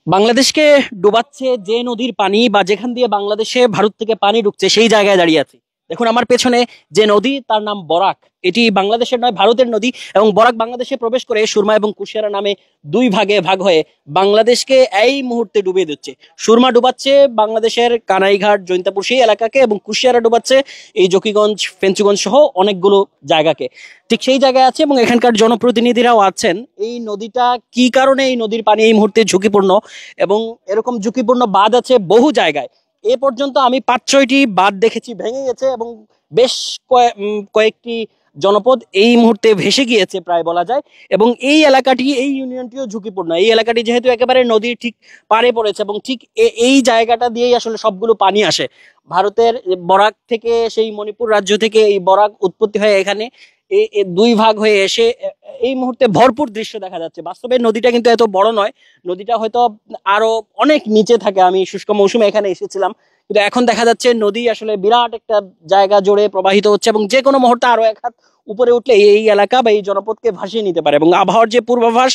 বাংলাদেশকে ডোবাচ্ছে যে নদীর পানি বা যেখান দিয়ে বাংলাদেশে ভারত থেকে পানি ঢুকছে সেই জায়গায় দাঁড়িয়ে আছি। দেখুন আমার পেছনে যে নদী তার নাম বরাক। এটি বাংলাদেশের নয়, ভারতের নদী। এবং বরাক বাংলাদেশে প্রবেশ করে সুরমা এবং কুশিয়ারা নামে দুই ভাগে ভাগ হয়ে বাংলাদেশকে এই মুহূর্তে ডুবিয়ে দিচ্ছে। সুরমা ডুবাচ্ছে বাংলাদেশের কানাইঘাট জৈন্তাপুর সেই এলাকাকে, এবং কুশিয়ারা ডুবাচ্ছে এই জকিগঞ্জ ফেঞ্চুগঞ্জ সহ অনেকগুলো জায়গাকে। ঠিক সেই জায়গায় আছে এবং এখানকার জনপ্রতিনিধিরাও আছেন। এই নদীটা কি কারণে, এই নদীর পানি এই মুহূর্তে ঝুঁকিপূর্ণ, এবং এরকম ঝুঁকিপূর্ণ বাঁধ আছে বহু জায়গায়। এ পর্যন্ত আমি 5-6টি বাঁধ দেখেছি ভেঙে গেছে, এবং বেশ কয়েকটি জনপদ এই মুহূর্তে ভেসে গিয়েছে প্রায় বলা যায়। এবং এই এলাকাটি, এই ইউনিয়নটিও ঝুঁকিপূর্ণ। এই এলাকাটি যেহেতু একেবারে নদীর ঠিক পাড়ে পড়েছে, এবং ঠিক এই জায়গাটা দিয়েই আসলে সবগুলো পানি আসে ভারতের বরাক থেকে। সেই মণিপুর রাজ্য থেকে এই বরাক উৎপত্তি হয় এখানে, দুই ভাগ হয়ে এসে এই মুহূর্তে ভরপুর দৃশ্য দেখা যাচ্ছে। বাস্তবে নদীটা কিন্তু এত বড় নয়, নদীটা হয়তো আরো অনেক নিচে থাকে। আমি শুষ্ক মৌসুমে এখানে এসেছিলাম, কিন্তু এখন দেখা যাচ্ছে নদী আসলে বিরাট একটা জায়গা জুড়ে প্রবাহিত হচ্ছে, এবং যে কোনো মুহূর্তে আরো এক হাত উপরে উঠলে এই এলাকা বা এই জনপদকে ভাসিয়ে নিতে পারে। এবং আবহাওয়ার যে পূর্বাভাস,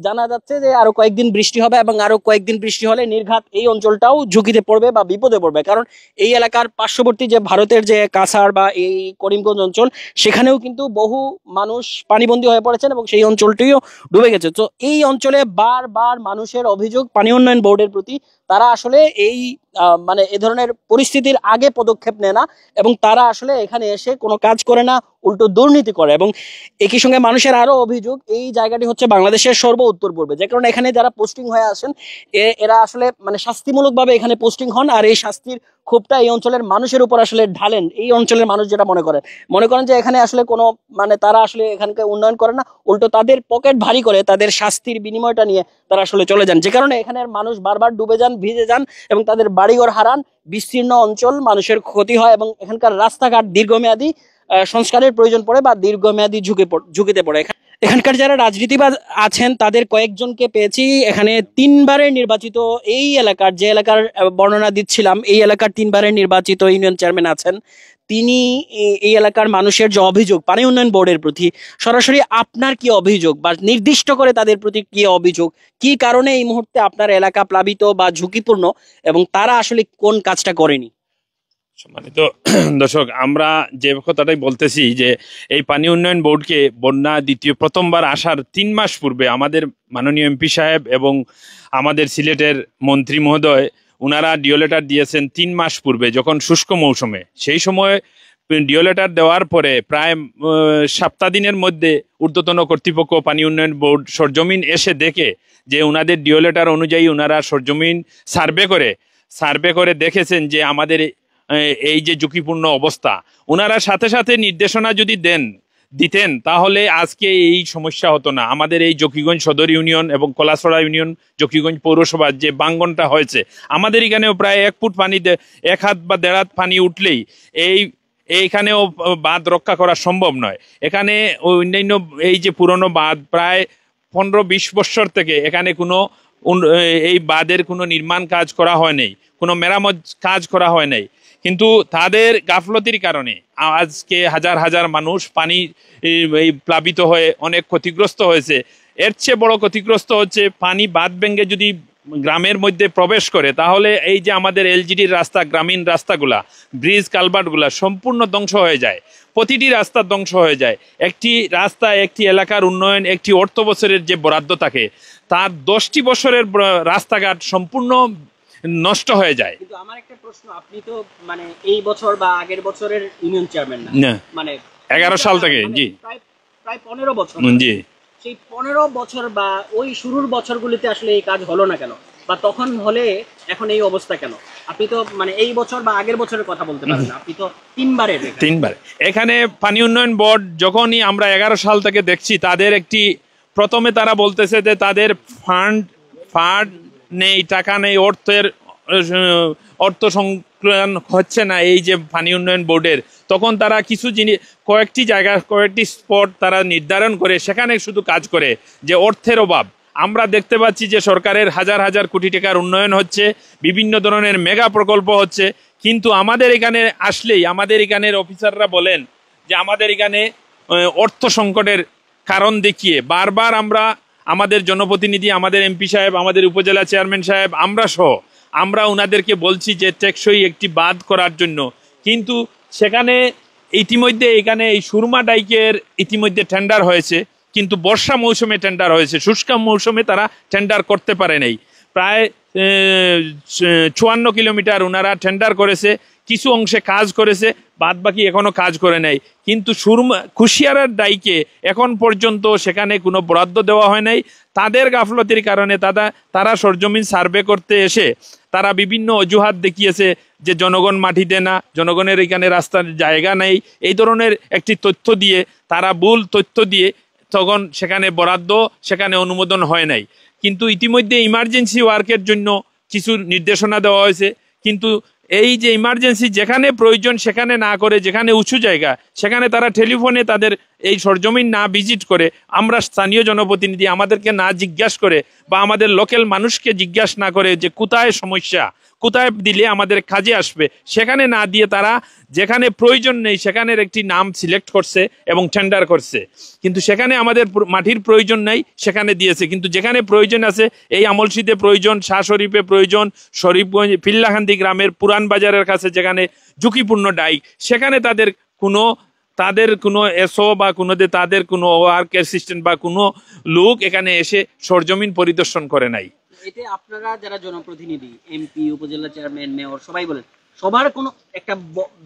জানা যাচ্ছে যে আরো কয়েকদিন বৃষ্টি হবে, এবং আরো কয়েকদিন বৃষ্টি হলে নির্ঘাত এই অঞ্চলটাও ঝুঁকিতে পড়বে বা বিপদে পড়বে। কারণ এই এলাকার পার্শ্ববর্তী যে ভারতের যে কাছাড় বা এই করিমগঞ্জ অঞ্চল, সেখানেও কিন্তু বহু মানুষ পানিবন্দী হয়ে পড়েছেন, এবং সেই অঞ্চলটিও ডুবে গেছে। তো এই অঞ্চলে বারবার মানুষের অভিযোগ পানি উন্নয়ন বোর্ডের প্রতি। তারা আসলে এই মানে এ ধরনের পরিস্থিতির আগে পদক্ষেপ নেয় না, এবং তারা আসলে এখানে এসে কোনো কাজ করে না, উল্টো দুর্নীতি করে। এবং একই সঙ্গে মানুষের আরো অভিযোগ, এই জায়গাটি হচ্ছে বাংলাদেশের সর্ব উত্তর পূর্বে, যে কারণে এখানে যারা পোস্টিং হয়ে আসেন এরা আসলে মানে শাস্তিমূলক ভাবে এখানে পোস্টিং হন, আর এই শাস্তির ক্ষোভটা এই অঞ্চলের মানুষের উপর আসলে ঢালেন। এই অঞ্চলের মানুষ যেটা মনে করেন যে এখানে আসলে কোনো মানে তারা আসলে এখানকে উন্নয়ন করে না, উল্টো তাদের পকেট ভারী করে তাদের শাস্তির বিনিময়টা নিয়ে তারা আসলে চলে যান, যে কারণে এখানের মানুষ বারবার ডুবে যান, ভিজে যান, এবং তাদের বাড়িঘর হারান। বিস্তীর্ণ অঞ্চল, মানুষের ক্ষতি হয়, এবং এখানকার রাস্তাঘাট দীর্ঘমেয়াদী সংস্কারের প্রয়োজন পড়ে বা দীর্ঘমেয়াদী ঝুঁকিতে পড়ে। এখানকার যারা রাজনীতিবিদ আছেন তাদের কয়েকজনকে পেয়েছি এখানে। 3বারের নির্বাচিত, এই এলাকার যে এলাকার বর্ণনা দিচ্ছিলাম, এই এলাকার 3বারের নির্বাচিত ইউনিয়ন চেয়ারম্যান আছেন। তিনি এই এলাকার মানুষের যে অভিযোগ পানি উন্নয়ন বোর্ডের প্রতি, সরাসরি আপনার কি অভিযোগ বা নির্দিষ্ট করে তাদের প্রতি কি অভিযোগ, কি কারণে এই মুহূর্তে আপনার এলাকা প্লাবিত বা ঝুঁকিপূর্ণ, এবং তারা আসলে কোন কাজটা করেনি? সম্মানিত দর্শক, আমরা যে কথাটাই বলতেছি যে এই পানি উন্নয়ন বোর্ডকে বন্যা প্রথমবার আসার 3 মাস পূর্বে আমাদের মাননীয় এমপি সাহেব এবং আমাদের সিলেটের মন্ত্রী মহোদয় ওনারা ডিও লেটার দিয়েছেন 3 মাস পূর্বে, যখন শুষ্ক মৌসুমে। সেই সময় ডিও লেটার দেওয়ার পরে প্রায় সপ্তাহ দিনের মধ্যে ঊর্ধ্বতন কর্তৃপক্ষ পানি উন্নয়ন বোর্ড সরজমিন এসে দেখে যে ওনাদের ডিও লেটার অনুযায়ী ওনারা সরজমিন সার্ভে করে দেখেছেন যে আমাদের এই যে ঝুঁকিপূর্ণ অবস্থা, ওনারা সাথে সাথে নির্দেশনা যদি দিতেন তাহলে আজকে এই সমস্যা হতো না। আমাদের এই জকিগঞ্জ সদর ইউনিয়ন এবং কলাছড়া ইউনিয়ন, জকিগঞ্জ পৌরসভার যে বাঙ্গনটা হয়েছে, আমাদের এখানেও প্রায় 1 ফুট পানি, 1 হাত বা 1.5 হাত পানি উঠলেই এইখানেও বাঁধ রক্ষা করা সম্ভব নয়। এখানে অন্যান্য এই যে পুরনো বাঁধ প্রায় 15-20 বছর থেকে এখানে কোনো এই বাঁধের কোনো নির্মাণ কাজ করা হয় নাই, কোনো মেরামত কাজ করা হয় নাই। কিন্তু তাদের গাফলতির কারণে আজকে হাজার হাজার মানুষ পানি এই প্লাবিত হয়ে অনেক ক্ষতিগ্রস্ত হয়েছে। এর চেয়ে বড় ক্ষতিগ্রস্ত হচ্ছে পানি বাঁধ ভেঙে যদি গ্রামের মধ্যে প্রবেশ করে, তাহলে এই যে আমাদের এলজিডির রাস্তা, গ্রামীণ রাস্তাগুলা, ব্রিজ কালভার্টগুলা সম্পূর্ণ ধ্বংস হয়ে যায়। প্রতিটি রাস্তা ধ্বংস হয়ে যায়। একটি রাস্তা, একটি এলাকার উন্নয়ন, একটি অর্থ বছরের যে বরাদ্দ থাকে, তার 10টি বছরের রাস্তাঘাট সম্পূর্ণ নষ্ট হয়ে যায়। কিন্তু আমার একটা প্রশ্ন, আপনি তো মানে এই বছর বা আগের বছরের ইউনিয়ন চেয়ারম্যান না, মানে 11 সাল থেকে, জি প্রায় 15 বছর, জি। সেই 15 বছর বা ওই শুরুর বছরগুলিতে আসলে এই কাজ হলো না কেন, বা তখন হলে এখন এই অবস্থা কেন? আপনি তো মানে এই বছর বা আগের বছরের কথা বলতে পারেন না, আপনি তো 3বার এখানে পানি উন্নয়ন বোর্ড যখনই আমরা 11 সাল থেকে দেখছি, তাদের একটি প্রথমে তারা বলতেছে যে তাদের ফান্ড নেই, টাকা নেই, অর্থ সংকলন হচ্ছে না এই যে পানি উন্নয়ন বোর্ডের। তখন তারা কিছু কয়েকটি জায়গা, কয়েকটি স্পট তারা নির্ধারণ করে সেখানে শুধু কাজ করে, যে অর্থের অভাব। আমরা দেখতে পাচ্ছি যে সরকারের হাজার হাজার কোটি টাকার উন্নয়ন হচ্ছে, বিভিন্ন ধরনের মেগা প্রকল্প হচ্ছে, কিন্তু আমাদের এখানে আসলেই আমাদের এখানের অফিসাররা বলেন যে আমাদের এখানে অর্থ সংকটের কারণ দেখিয়ে বারবার আমরা আমাদের জনপ্রতিনিধি, আমাদের এমপি সাহেব, আমাদের উপজেলা চেয়ারম্যান সাহেব, আমরা ওনাদেরকে বলছি যে টেকসই একটি বাঁধ করার জন্য, কিন্তু সেখানে ইতিমধ্যে এখানে এই সুরমা ডাইকের ইতিমধ্যে টেন্ডার হয়েছে, কিন্তু বর্ষা মৌসুমে টেন্ডার হয়েছে, শুষ্ক মৌসুমে তারা টেন্ডার করতে পারে নাই। প্রায় 54 কিলোমিটার ওনারা টেন্ডার করেছে, কিছু অংশে কাজ করেছে, বাদ বাকি এখনো কাজ করে নাই। কিন্তু কুশিয়ারার ডাইকে এখন পর্যন্ত সেখানে কোনো বরাদ্দ দেওয়া হয় নাই। তাদের গাফলতির কারণে তারা সরজমিন সার্ভে করতে এসে তারা বিভিন্ন অজুহাত দেখিয়েছে যে জনগণ মাটি দেয় না, জনগণের এখানে রাস্তার জায়গা নেই, এই ধরনের একটি তথ্য দিয়ে, তারা ভুল তথ্য দিয়ে তখন সেখানে বরাদ্দ, সেখানে অনুমোদন হয় নাই। কিন্তু ইতিমধ্যে ইমার্জেন্সি ওয়ার্কের জন্য কিছু নির্দেশনা দেওয়া হয়েছে, কিন্তু এই যে ইমার্জেন্সি যেখানে প্রয়োজন সেখানে না করে, যেখানে উঁচু জায়গা সেখানে তারা টেলিফোনে তাদের এই সরজমিন না ভিজিট করে, আমরা স্থানীয় জনপ্রতিনিধি আমাদেরকে না জিজ্ঞাসা করে বা আমাদের লোকাল মানুষকে জিজ্ঞাসা না করে যে কোথায় সমস্যা, কোথায় দিলে আমাদের কাজে আসবে, সেখানে না দিয়ে তারা যেখানে প্রয়োজন নেই সেখানের একটি নাম সিলেক্ট করছে এবং টেন্ডার করছে। কিন্তু সেখানে আমাদের মাটির প্রয়োজন নাই, সেখানে দিয়েছে। কিন্তু যেখানে প্রয়োজন আছে, এই আমলশিতে প্রয়োজন, শাহ শরীফে প্রয়োজন, শরীফগঞ্জ পিল্লাখান্দি গ্রামের পুরান বাজারের কাছে যেখানে ঝুঁকিপূর্ণ ডাইক, সেখানে তাদের কোনো এসও বা তাদের কোনো ওয়ার্ক অ্যাসিস্ট্যান্ট বা কোনো লোক এখানে এসে সরজমিন পরিদর্শন করে নাই। এতে আপনারা যারা জনপ্রতিনিধি, এমপি, উপজেলা চেয়ারম্যান, মেয়র সবাই বলেন, সবার কোনো একটা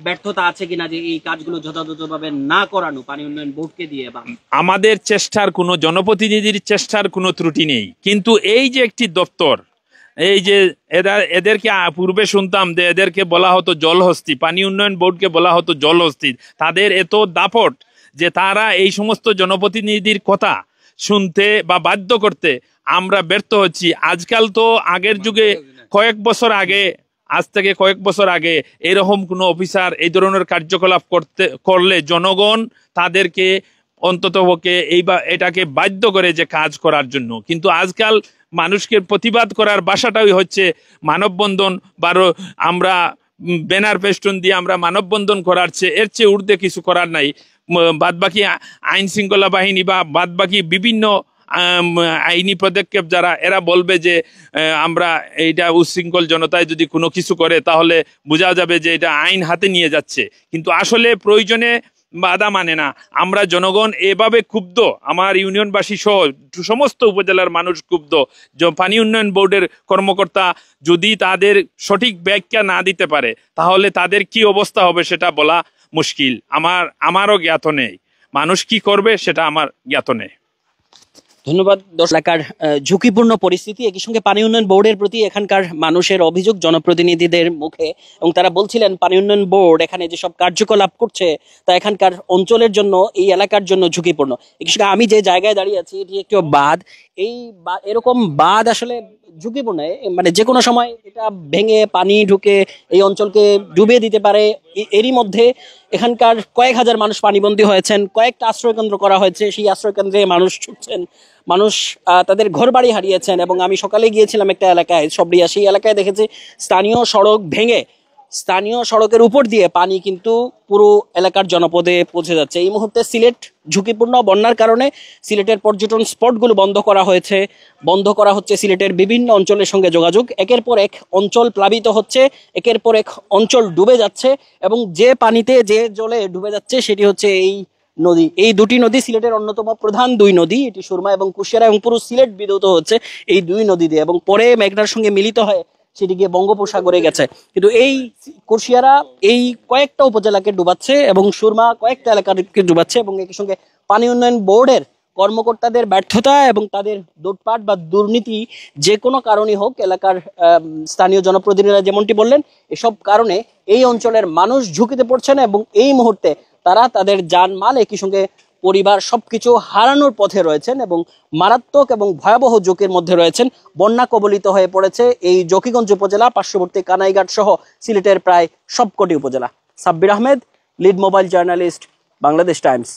ব্যর্থতা আছে কিনা যে এই কাজগুলো যথাযথভাবে না করানো পানি উন্নয়ন বোর্ডকে দিয়ে? বা আমাদের চেষ্টার কোনো, জনপ্রতিনিধির চেষ্টার কোনো ত্রুটি নেই, কিন্তু এই যে একটি দপ্তর, এই যে এদেরকে পূর্বে শুনতাম যে এদেরকে বলা হতো জলহস্তি, পানি উন্নয়ন বোর্ডকে বলা হতো জলহস্তি। তাদের এত দাপট যে তারা এই সমস্ত জনপ্রতিনিধির কথা শুনতে বা বাধ্য করতে আমরা ব্যর্থ হচ্ছি। আজকাল তো আগের যুগে আজ থেকে কয়েক বছর আগে এরকম কোনো অফিসার এই ধরনের কার্যকলাপ করলে জনগণ তাদেরকে অন্ততপক্ষে এটাকে বাধ্য করে যে কাজ করার জন্য। কিন্তু আজকাল মানুষকে প্রতিবাদ করার ভাষাটাই হচ্ছে মানববন্ধন, আমরা ব্যানার ফেস্টুন দিয়ে আমরা মানববন্ধন করার চেয়ে, এর চেয়ে ঊর্ধ্বে কিছু করার নাই। বাদবাকি আইন শৃঙ্খলা বাহিনী বা বাদবাকি বিভিন্ন আইনি পদক্ষেপ যারা, এরা বলবে যে আমরা এইটা উচ্ছৃঙ্খল জনতায় যদি কোনো কিছু করে তাহলে বোঝা যাবে যে এটা আইন হাতে নিয়ে যাচ্ছে, কিন্তু আসলে প্রয়োজনে বাধা মানে না। আমরা জনগণ এভাবে ক্ষুব্ধ, আমার ইউনিয়নবাসী সহ সমস্ত উপজেলার মানুষ ক্ষুব্ধ যে পানি উন্নয়ন বোর্ডের কর্মকর্তা যদি তাদের সঠিক ব্যাখ্যা না দিতে পারে তাহলে তাদের কি অবস্থা হবে সেটা বলা মুশকিল। আমারও জ্ঞাত নেই, মানুষ কি করবে সেটা আমার জ্ঞাত নেই। ধন্যবাদ। এলাকার ঝুঁকিপূর্ণ পরিস্থিতি, একই সঙ্গে পানি উন্নয়ন বোর্ডের প্রতি এখানকার মানুষের অভিযোগ জনপ্রতিনিধিদের মুখে, এবং তারা বলছিলেন পানি উন্নয়ন বোর্ড এখানে যেসব কার্যকলাপ করছে তা এখানকার অঞ্চলের জন্য, এই এলাকার জন্য ঝুঁকিপূর্ণ। একই সঙ্গে আমি যে জায়গায় দাঁড়িয়ে আছি এটি একটি বাঁধ, এরকম বাঁধ আসলে ঝুঁকিপূর্ণ, মানে যে কোনো সময় এটা ভেঙে পানি ঢুকে এই অঞ্চলকে ডুবিয়ে দিতে পারে। এরই মধ্যে এখানকার কয়েক হাজার মানুষ পানিবন্দী হয়েছেন, কয়েকটা আশ্রয়কেন্দ্র করা হয়েছে, সেই আশ্রয়কেন্দ্রে মানুষ ছুটছেন, মানুষ তাদের ঘর বাড়ি হারিয়েছেন। এবং আমি সকালে গিয়েছিলাম একটা এলাকায়, সবরিয়া, সেই এলাকায় দেখেছি স্থানীয় সড়ক ভেঙে স্থানীয় সড়কের উপর দিয়ে পানি কিন্তু পুরো এলাকার জনপদে পৌঁছে যাচ্ছে। এই মুহূর্তে সিলেট ঝুঁকিপূর্ণ, বন্যার কারণে সিলেটের পর্যটন স্পটগুলো বন্ধ করা হচ্ছে সিলেটের বিভিন্ন অঞ্চলের সঙ্গে যোগাযোগ। একের পর এক অঞ্চল প্লাবিত হচ্ছে, একের পর এক অঞ্চল ডুবে যাচ্ছে, এবং যে পানিতে, যে জলে ডুবে যাচ্ছে সেটি হচ্ছে এই নদী। এই দুটি নদী সিলেটের অন্যতম প্রধান দুই নদী, এটি সুরমা এবং কুশিয়ারা, এবং পুরো সিলেট বিধৌত হচ্ছে এই দুই নদী দিয়ে, এবং পরে মেঘনার সঙ্গে মিলিত হয় সেটি গিয়ে বঙ্গোপসাগরে গেছে। কিন্তু এই কুশিয়ারা এই কয়েকটা উপজেলাকে ডুবাচ্ছে এবং সুরমা কয়েকটা এলাকাকে ডুবাচ্ছে, এবং একই সঙ্গে পানি উন্নয়ন বোর্ডের কর্মকর্তাদের ব্যর্থতা এবং তাদের লুটপাট বা দুর্নীতি, যে কোনো কারণই হোক, এলাকার স্থানীয় জনপ্রতিনিধিরা যেমনটি বললেন, এসব কারণে এই অঞ্চলের মানুষ ঝুঁকিতে পড়ছেন এবং এই মুহূর্তে তারা তাদের জানমাল, একই সঙ্গে পরিবার সবকিছু হারানোর পথে রয়েছেন এবং মারাত্মক এবং ভয়াবহ ঝুঁকির মধ্যে রয়েছেন। বন্যা কবলিত হয়ে পড়েছে এই জকিগঞ্জ উপজেলা, পার্শ্ববর্তী কানাইঘাট সহ সিলেটের প্রায় সবকটি উপজেলা। Sabbir Ahmed, lead mobile journalist, Bangladesh Times.